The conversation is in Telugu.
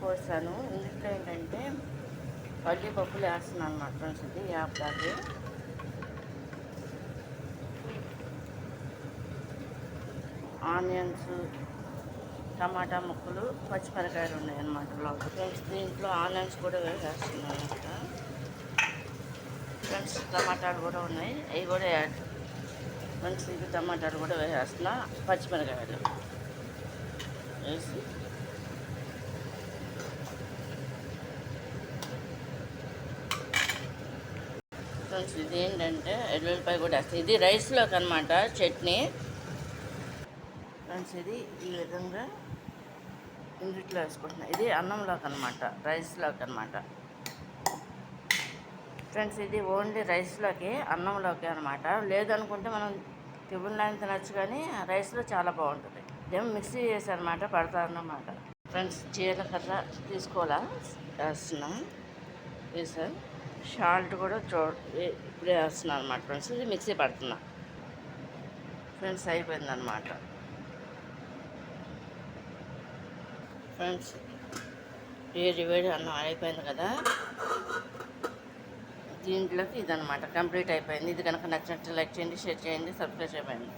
పోసాను. ఇందులో ఏంటంటే పల్లి పప్పులు వేస్తున్నాను అన్నమాట ఫ్రెండ్స్. ఇది యాప్దాకి ఆనియన్స్, టమాటా ముక్కలు, పచ్చిమిరకాయలు ఉన్నాయన్నమాట ఫ్రెండ్స్. దీంట్లో ఆనియన్స్ కూడా వేస్తున్నాను అన్నమాట ఫ్రెండ్స్. టమాటాలు కూడా ఉన్నాయి, అవి కూడా యాడ్ ఫ్రెండ్స్. ఇది టమాటాలు కూడా వేసేస్తున్నా, పచ్చిమిరకాయలు వేసి ఫ్రెండ్స్. ఇది ఏంటంటే ఎల్లుల్లిపాయ కూడా వేస్తాను. ఇది రైస్లోకి అనమాట చట్నీ ఫ్రెండ్స్. ఇది ఈ విధంగా ఇందుట్లో వేసుకుంటున్నాను. ఇది అన్నంలోకి అనమాట, రైస్లోకి అనమాట ఫ్రెండ్స్. ఇది ఓన్లీ రైస్లోకి, అన్నంలోకి అనమాట. లేదనుకుంటే మనం టిఫిన్లో తినచ్చు, కానీ రైస్లో చాలా బాగుంటుంది. ఇదేమో మిక్సీ చేసి అనమాట పడతారన్నమాట ఫ్రెండ్స్. జీలకర్ర తీసుకోవాలా వేస్తున్నాం, వేసాను. సాల్ట్ కూడా ఇప్పుడే వేస్తున్నాను అనమాట ఫ్రెండ్స్. ఇది మిక్సీ పడుతున్నా ఫ్రెండ్స్. అయిపోయిందనమాట ఫ్రెండ్స్. వేడి అన్నం అయిపోయింది కదా, దీంట్లోకి ఇదనమాట కంప్లీట్ అయిపోయింది. ఇది కనుక నచ్చినట్టు లైక్ చేయండి, షేర్ చేయండి, సబ్స్క్రైబ్ చేయండి.